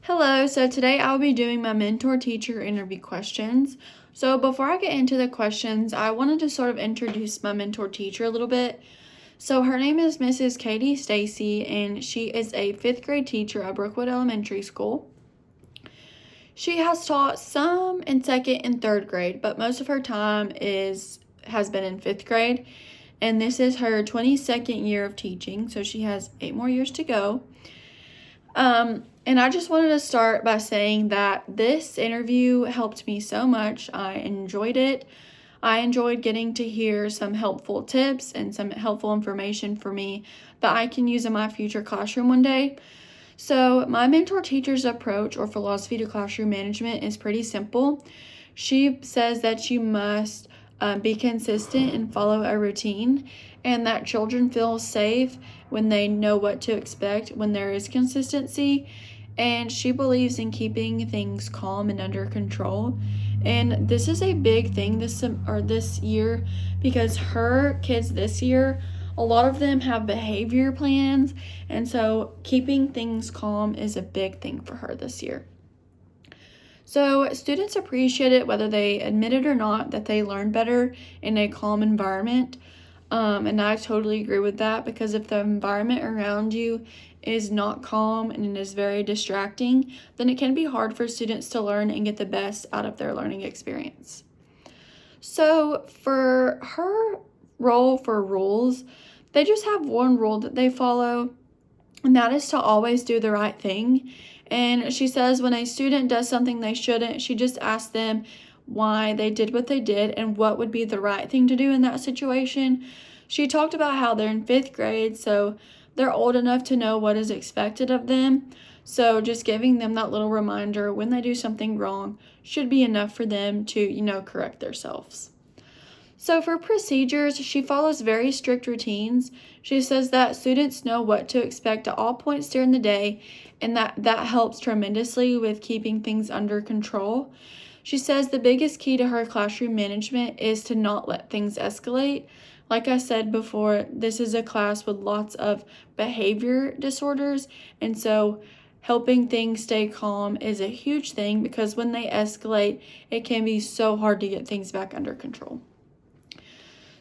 Hello, so today I'll be doing my mentor teacher interview questions. So before I get into the questions, I wanted to sort of introduce my mentor teacher a little bit. So her name is Mrs. Katie Stacy, and she is a 5th grade teacher at Brookwood Elementary School. She has taught some in 2nd and 3rd grade, but most of her time has been in 5th grade. And this is her 22nd year of teaching, so she has 8 more years to go. And I just wanted to start by saying that this interview helped me so much. I enjoyed it. I enjoyed getting to hear some helpful tips and some helpful information for me that I can use in my future classroom one day. So my mentor teacher's approach or philosophy to classroom management is pretty simple. She says that you must be consistent and follow a routine, and that children feel safe when they know what to expect when there is consistency. And she believes in keeping things calm and under control. And this is a big thing this year because her kids this year, a lot of them have behavior plans, and so keeping things calm is a big thing for her this year. So students appreciate it whether they admit it or not, that they learn better in a calm environment. And I totally agree with that, because if the environment around you is not calm and it is very distracting, then it can be hard for students to learn and get the best out of their learning experience. So for her role for rules, they just have one rule that they follow, and that is to always do the right thing. And she says when a student does something they shouldn't, she just asks them why they did what they did and what would be the right thing to do in that situation. She talked about how they're in 5th grade, so they're old enough to know what is expected of them. So just giving them that little reminder when they do something wrong should be enough for them to, correct themselves. So for procedures, she follows very strict routines. She says that students know what to expect at all points during the day, and that helps tremendously with keeping things under control. She says the biggest key to her classroom management is to not let things escalate. Like I said before, this is a class with lots of behavior disorders, and so helping things stay calm is a huge thing, because when they escalate, it can be so hard to get things back under control.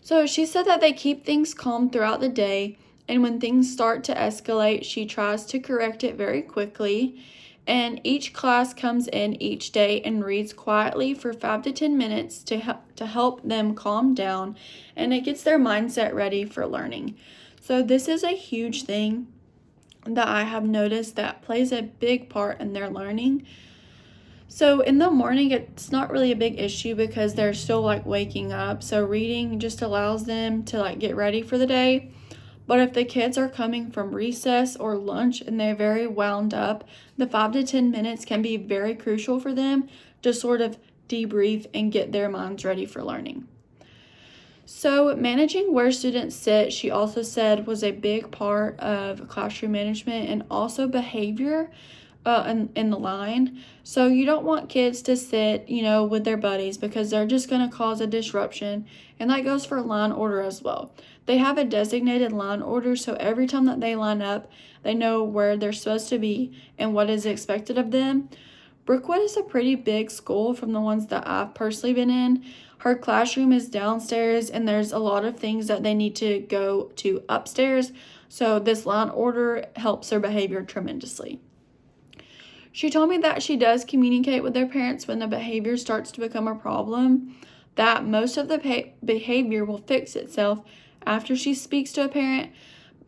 So she said that they keep things calm throughout the day, and when things start to escalate, she tries to correct it very quickly. And each class comes in each day and reads quietly for 5 to 10 minutes to help them calm down, and it gets their mindset ready for learning. So this is a huge thing that I have noticed that plays a big part in their learning. So in the morning, it's not really a big issue because they're still waking up. So reading just allows them to get ready for the day. But if the kids are coming from recess or lunch and they're very wound up, the 5 to 10 minutes can be very crucial for them to sort of debrief and get their minds ready for learning. So managing where students sit, she also said, was a big part of classroom management, and also behavior in the line. So you don't want kids to sit, with their buddies, because they're just going to cause a disruption. And that goes for line order as well. They have a designated line order, so every time that they line up, they know where they're supposed to be and what is expected of them. Brookwood is a pretty big school from the ones that I've personally been in. Her classroom is downstairs, and there's a lot of things that they need to go to upstairs. So this line order helps their behavior tremendously. She told me that she does communicate with their parents when the behavior starts to become a problem, that most of the behavior will fix itself after she speaks to a parent.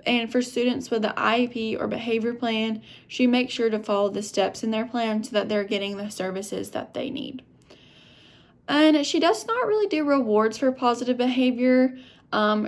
And for students with the IEP or behavior plan, she makes sure to follow the steps in their plan so that they're getting the services that they need. And she does not really do rewards for positive behavior.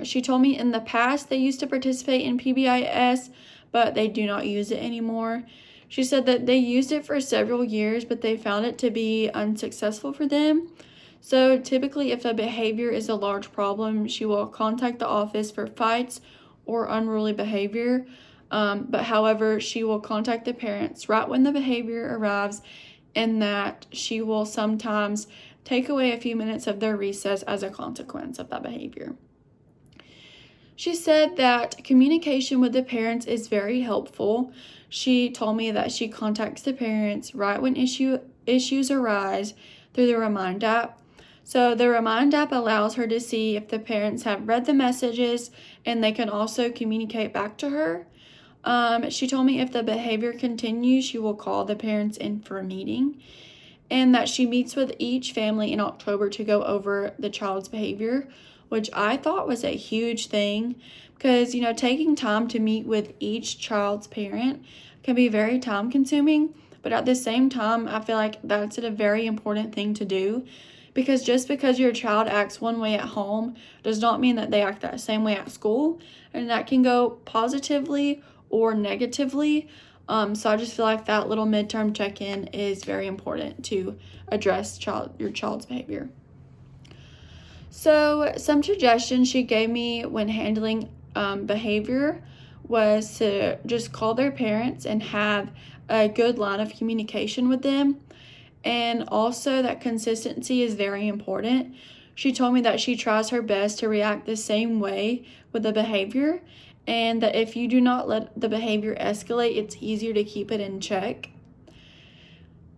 She told me in the past they used to participate in PBIS, but they do not use it anymore. She said that they used it for several years, but they found it to be unsuccessful for them. So typically, if a behavior is a large problem, she will contact the office for fights or unruly behavior. But however, she will contact the parents right when the behavior arrives, and that she will sometimes take away a few minutes of their recess as a consequence of that behavior. She said that communication with the parents is very helpful. She told me that she contacts the parents right when issues arise through the Remind app. So the Remind app allows her to see if the parents have read the messages, and they can also communicate back to her. She told me if the behavior continues, she will call the parents in for a meeting, and that she meets with each family in October to go over the child's behavior, which I thought was a huge thing because, taking time to meet with each child's parent can be very time consuming, but at the same time, I feel like that's a very important thing to do, because just because your child acts one way at home does not mean that they act that same way at school, and that can go positively or negatively. So I just feel like that little midterm check-in is very important to address your child's behavior. So some suggestions she gave me when handling behavior was to just call their parents and have a good line of communication with them. And also that consistency is very important. She told me that she tries her best to react the same way with the behavior, and that if you do not let the behavior escalate, it's easier to keep it in check.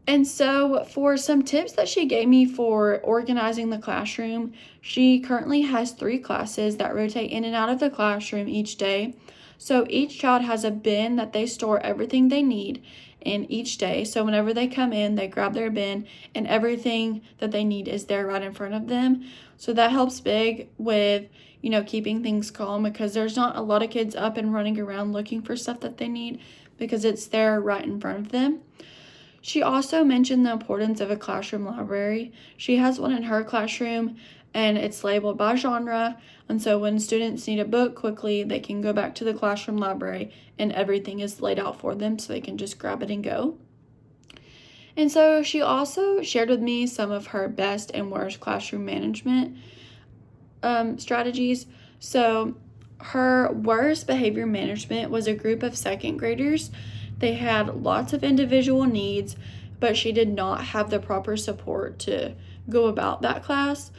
And so for some tips that she gave me for organizing the classroom, she currently has 3 classes that rotate in and out of the classroom each day. So each child has a bin that they store everything they need in each day. So whenever they come in, they grab their bin and everything that they need is there right in front of them. So that helps big with, keeping things calm, because there's not a lot of kids up and running around looking for stuff that they need because it's there right in front of them. She also mentioned the importance of a classroom library. She has one in her classroom, and it's labeled by genre, and so when students need a book quickly, they can go back to the classroom library and everything is laid out for them so they can just grab it and go. And so she also shared with me some of her best and worst classroom management strategies. So her worst behavior management was a group of second graders. They had lots of individual needs, but she did not have the proper support to go about that class.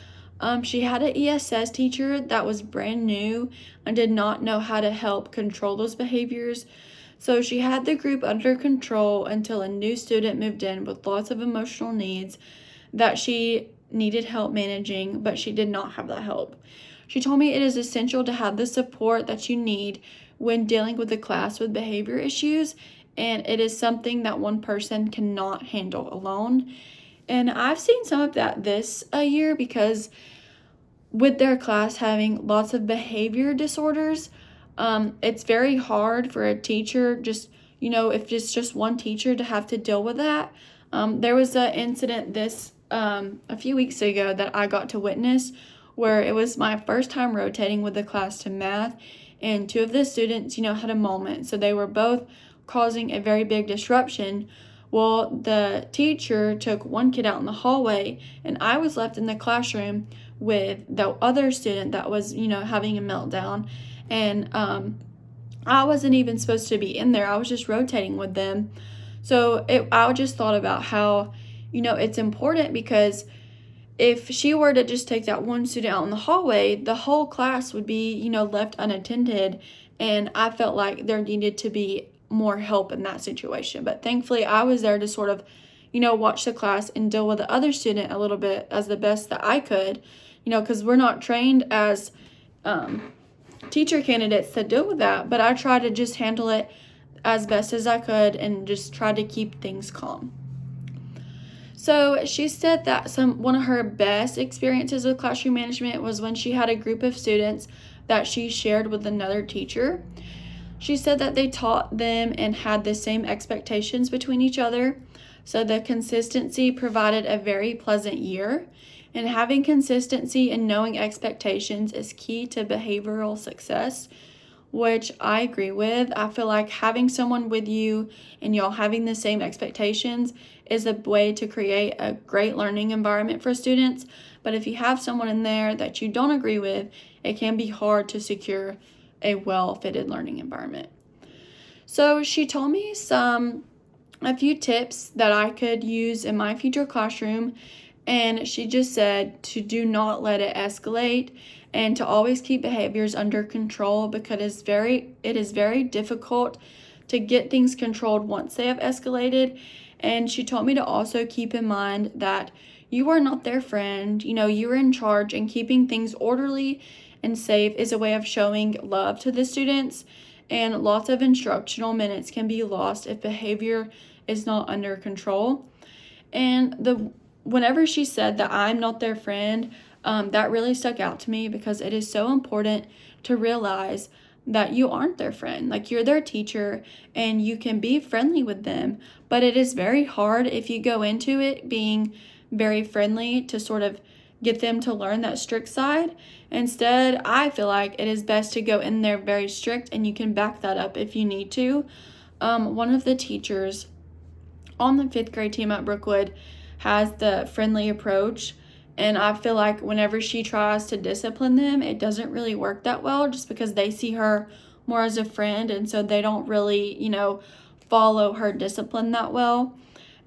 She had an ESS teacher that was brand new and did not know how to help control those behaviors. So she had the group under control until a new student moved in with lots of emotional needs that she needed help managing, but she did not have that help. She told me it is essential to have the support that you need when dealing with a class with behavior issues, and it is something that one person cannot handle alone. And I've seen some of that this year, because with their class having lots of behavior disorders, it's very hard for a teacher, if it's just one teacher, to have to deal with that. There was an incident a few weeks ago that I got to witness, where it was my first time rotating with the class to math, and 2 of the students, had a moment. So they were both causing a very big disruption. Well, the teacher took one kid out in the hallway, and I was left in the classroom with the other student that was, having a meltdown. And I wasn't even supposed to be in there. I was just rotating with them. So I just thought about how, it's important, because if she were to just take that one student out in the hallway, the whole class would be, left unattended. And I felt like there needed to be more help in that situation. But thankfully, I was there to sort of, watch the class and deal with the other student a little bit as the best that I could, because we're not trained as teacher candidates to deal with that. But I tried to just handle it as best as I could and just try to keep things calm. So she said that one of her best experiences with classroom management was when she had a group of students that she shared with another teacher. She said that they taught them and had the same expectations between each other. So the consistency provided a very pleasant year. And having consistency and knowing expectations is key to behavioral success, which I agree with. I feel like having someone with you and y'all having the same expectations is a way to create a great learning environment for students. But if you have someone in there that you don't agree with, it can be hard to secure a well-fitted learning environment. So she told me a few tips that I could use in my future classroom, and she just said to do not let it escalate and to always keep behaviors under control, because it is very difficult to get things controlled once they have escalated. And she told me to also keep in mind that you are not their friend. You're in charge, and keeping things orderly and safe is a way of showing love to the students. And lots of instructional minutes can be lost if behavior is not under control. And whenever she said that I'm not their friend, that really stuck out to me, because it is so important to realize that you aren't their friend. Like, you're their teacher and you can be friendly with them, but it is very hard if you go into it being very friendly to sort of get them to learn that strict side. Instead, I feel like it is best to go in there very strict, and you can back that up if you need to. One of the teachers on the 5th grade team at Brookwood has the friendly approach, and I feel like whenever she tries to discipline them, it doesn't really work that well, just because they see her more as a friend, and so they don't really, follow her discipline that well.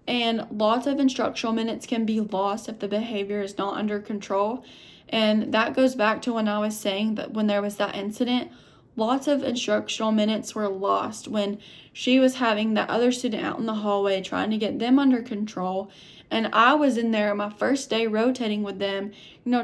And lots of instructional minutes can be lost if the behavior is not under control. And that goes back to when I was saying that when there was that incident, lots of instructional minutes were lost when she was having that other student out in the hallway trying to get them under control. And I was in there my first day rotating with them,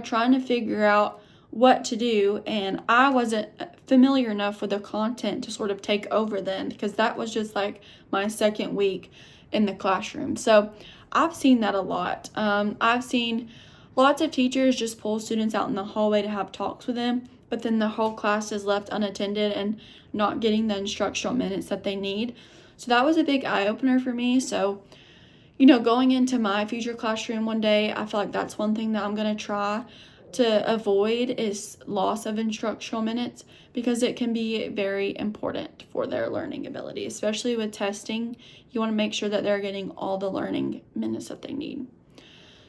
trying to figure out what to do. And I wasn't familiar enough with the content to sort of take over then, because that was just like my second week in the classroom. So I've seen that a lot. I've seen lots of teachers just pull students out in the hallway to have talks with them, but then the whole class is left unattended and not getting the instructional minutes that they need. So that was a big eye-opener for me. So, going into my future classroom one day, I feel like that's one thing that I'm going to try to avoid is loss of instructional minutes, because it can be very important for their learning ability, especially with testing. You want to make sure that they're getting all the learning minutes that they need.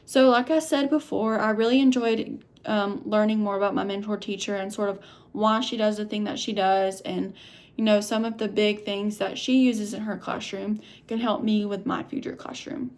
So like I said before, I really enjoyed learning more about my mentor teacher and sort of why she does the thing that she does, and some of the big things that she uses in her classroom can help me with my future classroom.